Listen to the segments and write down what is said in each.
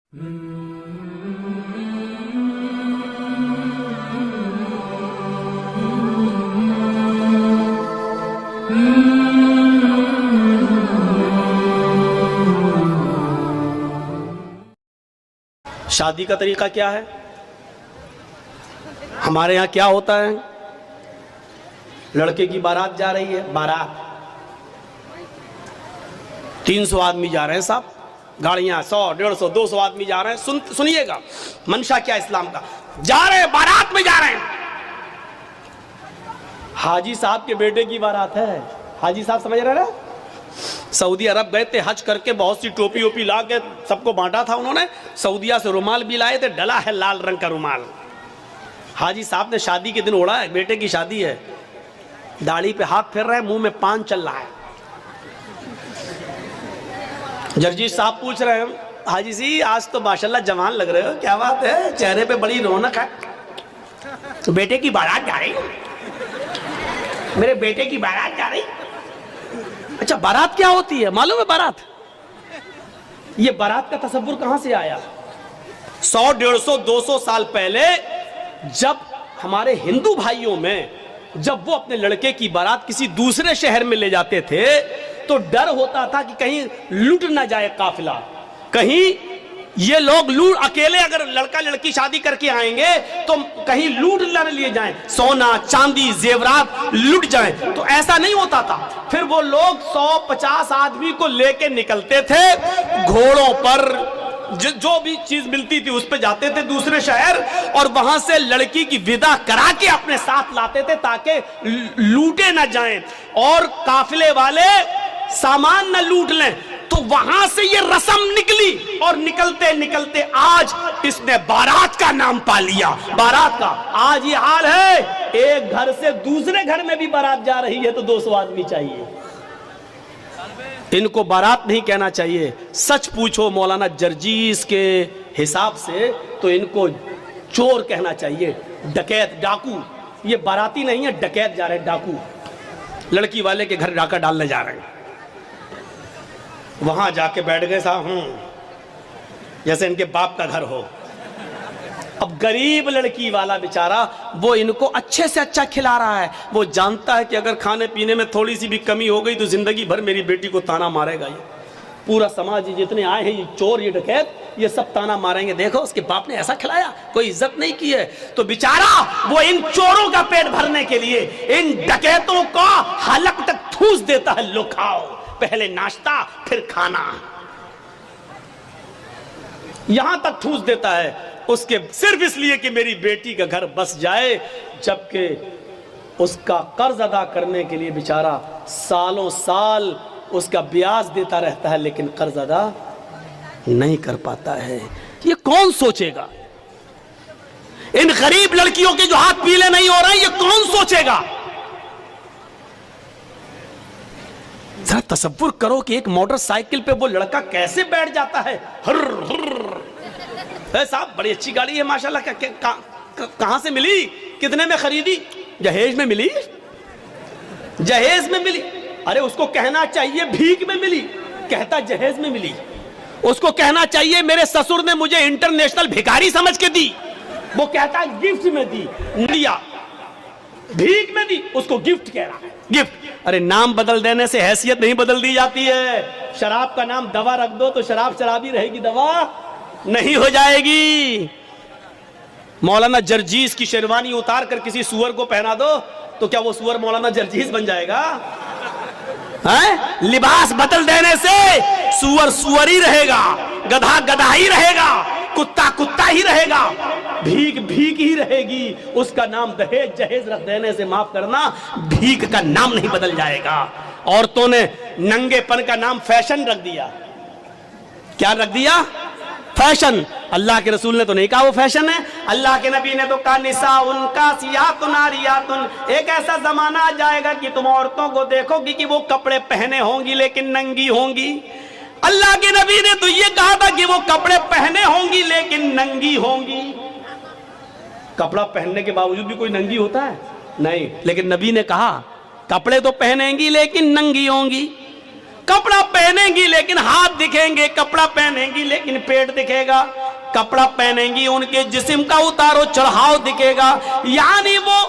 شادی کا طریقہ کیا ہے؟ ہمارے یہاں کیا ہوتا ہے؟ لڑکے کی بارات جا رہی ہے، بارات 300 آدمی جا رہے ہیں صاحب، گاڑیاں 100 150 200 آدمی جا رہے ہیں. سنیے گا منشا کیا اسلام کا. جا رہے ہیں، بارات میں جا رہے ہیں. حاجی صاحب کے بیٹے کی بارات ہے. حاجی صاحب سمجھ رہے نا؟ سعودی عرب گئے تھے حج کر کے، بہت سی ٹوپی ووپی لا کے سب کو بانٹا تھا انہوں نے. سعودیہ سے رومال بھی لائے تھے، ڈلا ہے لال رنگ کا رومال. حاجی صاحب نے شادی کے دن اوڑھا ہے، بیٹے کی شادی ہے، داڑھی پہ ہاتھ پھیر رہے ہیں، منہ میں پان چل رہا ہے. جرجیش صاحب پوچھ رہے ہیں حاجی جی آج تو ماشاءاللہ جوان لگ رہے ہو، کیا بات ہے؟ چہرے پہ بڑی رونق ہے. تو بیٹے کی بارات جا رہی، میرے بیٹے کی بارات جا رہی. اچھا بارات کیا ہوتی ہے معلوم ہے؟ بارات، یہ بارات کا تصور کہاں سے آیا؟ 100 150 200 سال پہلے جب ہمارے ہندو بھائیوں میں جب وہ اپنے لڑکے کی بارات کسی دوسرے شہر میں لے جاتے تھے تو ڈر ہوتا تھا کہ کہیں لوٹ نہ جائے قافلہ، کہیں یہ لوگ اکیلے اگر لڑکا لڑکی شادی کر کے آئیں گے تو کہیں لوٹ نہ لیے جائیں، سونا چاندی زیورات لوٹ جائیں. تو ایسا نہیں ہوتا تھا. پھر وہ لوگ 100-50 آدمی کو لے کے نکلتے تھے گھوڑوں پر، جو بھی چیز ملتی تھی اس پہ جاتے تھے دوسرے شہر، اور وہاں سے لڑکی کی ودا کرا کے اپنے ساتھ لاتے تھے تاکہ لوٹے نہ جائیں اور قافلے والے سامان نہ لوٹ لیں. تو وہاں سے یہ رسم نکلی اور نکلتے نکلتے آج اس نے بارات کا نام پا لیا. بارات کا آج یہ حال ہے، ایک گھر سے دوسرے گھر میں بھی بارات جا رہی ہے تو 200 آدمی چاہیے. ان کو بارات نہیں کہنا چاہیے. سچ پوچھو مولانا جرجیس کے حساب سے تو ان کو چور کہنا چاہیے، ڈکیت، ڈاکو. یہ باراتی نہیں ہے، ڈکیت جا رہے ہیں، ڈاکو. لڑکی والے کے گھر ڈاکہ ڈالنے جا رہے ہیں. وہاں جا کے بیٹھ گئے صاحب جیسے ان کے باپ کا گھر ہو. اب غریب لڑکی والا بیچارہ وہ ان کو اچھے سے اچھا کھلا رہا ہے. وہ جانتا ہے کہ اگر کھانے پینے میں تھوڑی سی بھی کمی ہو گئی تو زندگی بھر میری بیٹی کو تانا مارے گا. یہ پورا سماج جتنے آئے ہیں، یہ چور، یہ ڈکیت، یہ سب تانا ماریں گے، دیکھو اس کے باپ نے ایسا کھلایا، کوئی عزت نہیں کی ہے. تو بیچارہ وہ ان چوروں کا پیٹ بھرنے کے لیے ان ڈکیتوں کا حلق تک ٹھوس دیتا ہے، لو کھاؤ، پہلے ناشتہ پھر کھانا، یہاں تک ٹھوس دیتا ہے اس کے صرف اس لیے کہ میری بیٹی کا گھر بس جائے. جبکہ اس کا قرض ادا کرنے کے لیے بیچارہ سالوں سال اس کا بیاج دیتا رہتا ہے لیکن قرض ادا نہیں کر پاتا ہے. یہ کون سوچے گا؟ ان غریب لڑکیوں کے جو ہاتھ پیلے نہیں ہو رہے ہیں یہ کون سوچے گا؟ ذرا تصور کرو کہ ایک موٹر سائیکل پہ وہ لڑکا کیسے بیٹھ جاتا ہے. صاحب بڑی اچھی گاڑی ہے ماشاءاللہ، کہاں سے ملی؟ کتنے میں خریدی؟ جہیز میں ملی، جہیز میں ملی. ارے اس کو کہنا چاہیے بھیک میں ملی، کہتا جہیز میں ملی. اس کو کہنا چاہیے میرے سسر نے مجھے انٹرنیشنل بھکاری سمجھ کے دی، وہ کہتا گفٹ میں دی. بھیک میں دی، اس کو گفٹ کہہ رہا ہے، گفٹ. ارے نام بدل دینے سے حیثیت نہیں بدل دی جاتی ہے. شراب کا نام دوا رکھ دو تو شراب شرابی رہے گی، دوا نہیں ہو جائے گی. مولانا جرجیس کی شیروانی اتار کر کسی سور کو پہنا دو تو کیا وہ سور مولانا جرجیس بن جائے گا؟ لباس بدل دینے سے سور سور ہی رہے گا، گدھا گدھا ہی رہے گا، کتا کتا ہی رہے گا، بھیک بھیک ہی رہے گی. اس کا نام دہیج جہیز رکھ دینے سے معاف کرنا، بھیک کا نام نہیں بدل جائے گا. عورتوں نے ننگے پن کا نام فیشن رکھ دیا. کیا رکھ دیا؟ فیشن. اللہ کے رسول نے تو نہیں کہا وہ فیشن ہے. اللہ کے نبی نے تو کہا نساء کاسیات عاریات. ایک ایسا زمانہ آ جائے گا کہ تم عورتوں کو دیکھو گی کہ وہ کپڑے پہنے ہوں گی لیکن ننگی ہوں گی. اللہ کے نبی نے تو یہ کہا تھا کہ وہ کپڑے پہنے ہوں گی لیکن ننگی ہوں گی. کپڑا پہننے کے باوجود بھی کوئی ننگی ہوتا ہے؟ نہیں. لیکن نبی نے کہا کپڑے تو پہنیں گی لیکن ننگی ہوں گی. کپڑا پہنیں گی لیکن ہاتھ دکھیں گے، کپڑا پہنیں گی لیکن پیٹ دکھے گا، کپڑا پہنیں گی ان کے جسم کا اتارو چڑھاؤ دکھے گا، یعنی وہ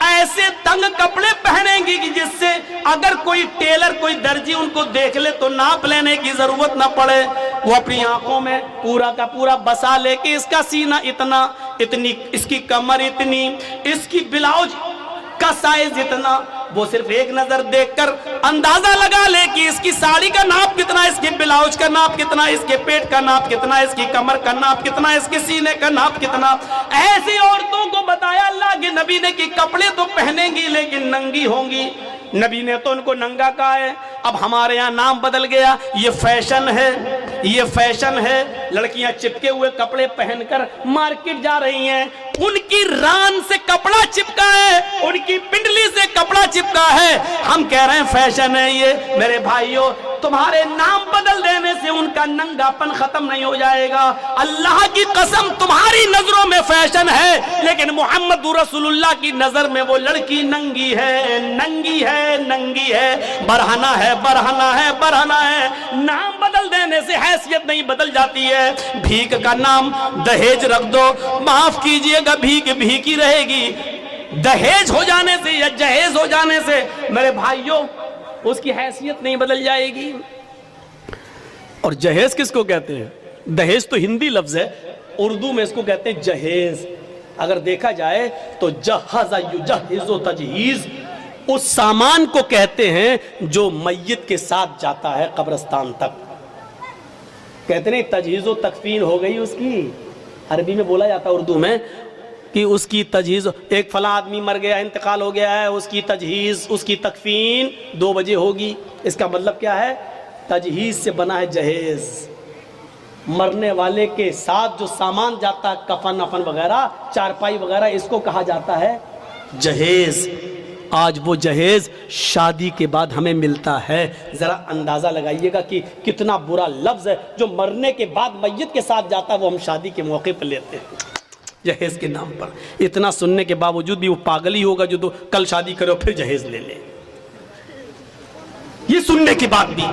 ایسے تنگ کپڑے پہنیں گی کہ جس سے اگر کوئی ٹیلر کوئی درجی ان کو دیکھ لے تو ناپ لینے کی ضرورت نہ پڑے۔ وہ اپنی آنکھوں میں پورا کا پورا بسا لے کہ اس کا سینہ اتنا، اتنی اس کی کمر اتنی، اس کی بلاؤز کا سائز اتنا، وہ صرف ایک نظر دیکھ کر اندازہ لگا لے کہ اس کی ساڑی کا ناپ کتنا، اس کی بلاؤز کا ناپ کتنا، اس کے پیٹ کا ناپ کتنا، اس کی کمر کا ناپ کتنا، اس کے سینے کا ناپ کتنا۔ ایسی عورتوں کو بتایا اللہ کے نبی نے کہ کپڑے تو پہنیں گی لیکن ننگی ہوں گی۔ نبی نے تو ان کو ننگا کہا ہے۔ اب ہمارے یہاں نام بدل گیا، یہ فیشن ہے، یہ فیشن ہے۔ لڑکیاں چپکے ہوئے کپڑے پہن کر مارکیٹ جا رہی ہیں، ان کی ران سے کپڑا چپکا ہے، ان کی پنڈلی سے کپڑا چپکا ہے، ہم کہہ رہے ہیں فیشن ہے یہ۔ میرے بھائیوں، تمہارے نام بدل دینے سے ان کا ننگا پن ختم نہیں ہو جائے گا۔ اللہ کی قسم تمہاری نظروں میں فیشن ہے لیکن محمد رسول اللہ کی نظر میں وہ لڑکی ننگی ہے، ننگی ہے، ننگی ہے، برہنہ ہے، برہنہ ہے، برہنہ ہے۔ نام بدل دینے سے حیثیت نہیں بدل جاتی ہے۔ بھیک کا نام دہیج رکھ دو، معاف کیجئے گا بھیک بھیک ہی رہے گی۔ دہیج ہو جانے سے یا جہیز ہو جانے سے میرے بھائیوں اس کی حیثیت نہیں بدل جائے گی۔ اور جہیز کس کو کہتے ہیں؟ دہیج تو ہندی لفظ ہے، اردو میں اس کو کہتے ہیں جہیز۔ اگر دیکھا جائے تو جہز یجہز و تجہیز اس سامان کو کہتے ہیں جو میت کے ساتھ جاتا ہے قبرستان تک۔ کہتے ہیں تجہیز و تکفین ہو گئی اس کی، عربی میں بولا جاتا ہے اردو میں کہ اس کی تجہیز، ایک فلاں آدمی مر گیا، انتقال ہو گیا ہے، اس کی تجہیز، اس کی تکفین 2 بجے ہوگی۔ اس کا مطلب کیا ہے؟ تجہیز سے بنا ہے جہیز، مرنے والے کے ساتھ جو سامان جاتا ہے، کفن افن وغیرہ، چارپائی وغیرہ، اس کو کہا جاتا ہے جہیز۔ آج وہ جہیز شادی کے بعد ہمیں ملتا ہے۔ ذرا اندازہ لگائیے گا کہ کتنا برا لفظ ہے جو مرنے کے بعد میت کے ساتھ جاتا ہے، وہ ہم شادی کے موقع پر لیتے ہیں جہیز کے نام پر۔ اتنا سننے کے باوجود بھی وہ پاگل ہی ہوگا جو تو کل شادی کرو پھر جہیز لے لے۔ یہ سننے کے بعد بھی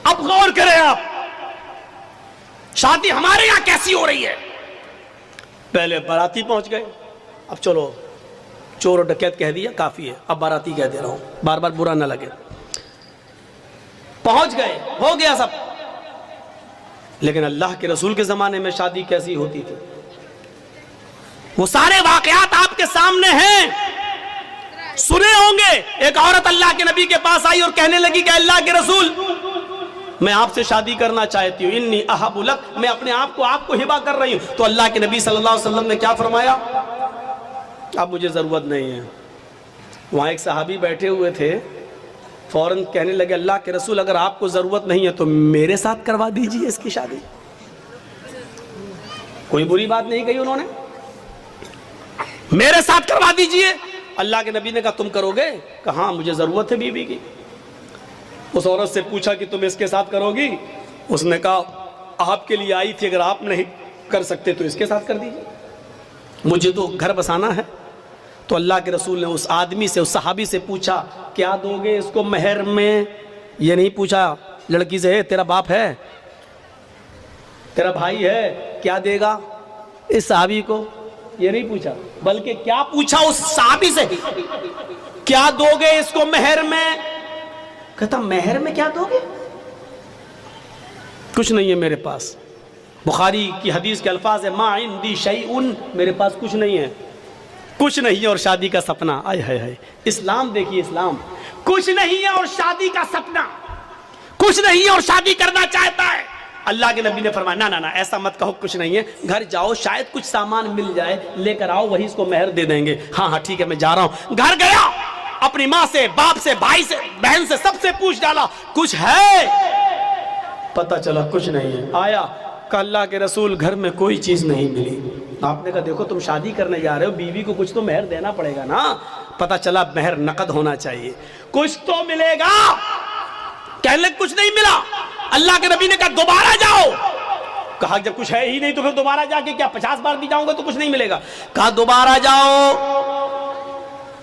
اب غور کریں آپ، شادی ہمارے یہاں کیسی ہو رہی ہے؟ پہلے باراتی پہنچ گئے، اب چلو چور و ڈکیت کہہ دیا کافی ہے، اب باراتی کہہ دے رہا ہوں، بار بار برا نہ لگے۔ پہنچ گئے، ہو گیا سب۔ لیکن اللہ کے رسول کے زمانے میں شادی کیسی ہوتی تھی؟ وہ سارے واقعات آپ کے سامنے ہیں، سنے ہوں گے۔ ایک عورت اللہ کے نبی کے پاس آئی اور کہنے لگی کہ اللہ کے رسول، میں آپ سے شادی کرنا چاہتی ہوں، انی احب لک، میں اپنے آپ کو ہبہ کر رہی ہوں۔ تو اللہ کے نبی صلی اللہ علیہ وسلم نے کیا فرمایا؟ اب مجھے ضرورت نہیں ہے۔ وہاں ایک صحابی بیٹھے ہوئے تھے، فوراً کہنے لگے اللہ کے رسول اگر آپ کو ضرورت نہیں ہے تو میرے ساتھ کروا دیجئے اس کی شادی۔ کوئی بری بات نہیں کہی انہوں نے، میرے ساتھ کروا دیجئے۔ اللہ کے نبی نے کہا تم کرو گے؟ کہا ہاں مجھے ضرورت ہے بیوی کی۔ اس عورت سے پوچھا کہ تم اس کے ساتھ کرو گی؟ اس نے کہا آپ کے لیے آئی تھی، اگر آپ نہیں کر سکتے تو اس کے ساتھ کر دیجئے، مجھے تو گھر بسانا ہے۔ تو اللہ کے رسول نے اس آدمی سے، اس صحابی سے پوچھا کیا دو گے اس کو مہر میں؟ یہ نہیں پوچھا لڑکی سے تیرا باپ ہے، تیرا بھائی ہے، کیا دے گا اس صحابی کو؟ یہ نہیں پوچھا، بلکہ کیا پوچھا اس صحابی سے؟ کیا دو گے اس کو مہر میں؟ کہتا مہر میں کیا دو گے؟ کچھ نہیں ہے میرے پاس۔ بخاری کی حدیث کے الفاظ ہے ما عندی شیء، میرے پاس کچھ نہیں ہے، کچھ نہیں ہے اور شادی کا سپنا۔ آئے ہائے ہائے، اسلام دیکھیے، اسلام کچھ نہیں ہے اور شادی کا سپنا، کچھ نہیں ہے اور شادی کرنا چاہتا ہے۔ اللہ کے نبی نے فرمایا نہ ایسا مت کہو، کچھ نہیں ہے، گھر جاؤ شاید کچھ سامان مل جائے، لے کر آؤ، وہی اس کو مہر دے دیں گے۔ ہاں ٹھیک ہے میں جا رہا ہوں۔ گھر گیا، اپنی ماں سے، باپ سے، بھائی سے، بہن سے، سب سے پوچھ ڈالا کچھ ہے؟ پتہ چلا کچھ نہیں ہے۔ آیا کہ اللہ کے رسول گھر میں کوئی چیز نہیں ملی۔ آپ نے کہا دیکھو تم شادی کرنے جا رہے ہو، بیوی کو کچھ تو مہر دینا پڑے گا نا۔ پتہ چلا مہر نقد ہونا چاہیے، کچھ تو ملے گا۔ کہنے لگے کچھ نہیں ملا۔ اللہ کے نبی نے کہا دوبارہ جاؤ۔ کہا جب کچھ ہے ہی نہیں تو پھر دوبارہ جا کے کیا 50 بار بھی جاؤں گا تو کچھ نہیں ملے گا؟ کہا دوبارہ جاؤ،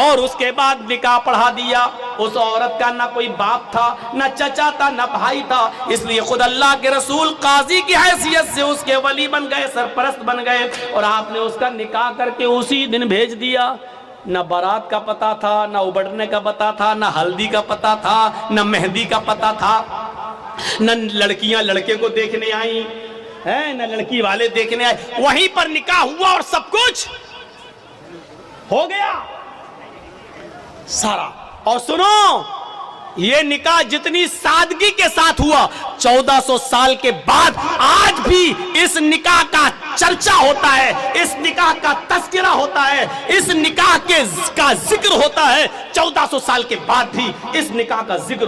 اور اس کے بعد نکاح پڑھا دیا. اس عورت کا نہ کوئی باپ تھا، نہ چچا تھا، نہ بھائی تھا، اس لیے خود اللہ کے رسول قاضی کی حیثیت سے اس کے ولی بن گئے، سرپرست بن گئے، اور آپ نے اس کا نکاح کر کے اسی دن بھیج دیا. نہ بارات کا پتہ تھا، نہ ابڑنے کا پتہ تھا، نہ ہلدی کا پتہ تھا، نہ مہندی کا پتہ تھا، نہ لڑکیاں لڑکے کو دیکھنے آئیں ہیں، نہ لڑکی والے دیکھنے آئے. وہیں پر نکاح ہوا اور سب کچھ ہو گیا سارا. اور سنو، یہ نکاح جتنی سادگی کے ساتھ ہوا، 1400 سال کے بعد آج بھی اس نکاح کا چرچا ہوتا ہے، اس نکاح کا تذکرہ ہوتا ہے، اس نکاح کا ذکر ہوتا ہے. 1400 سال کے بعد بھی اس نکاح کا ذکر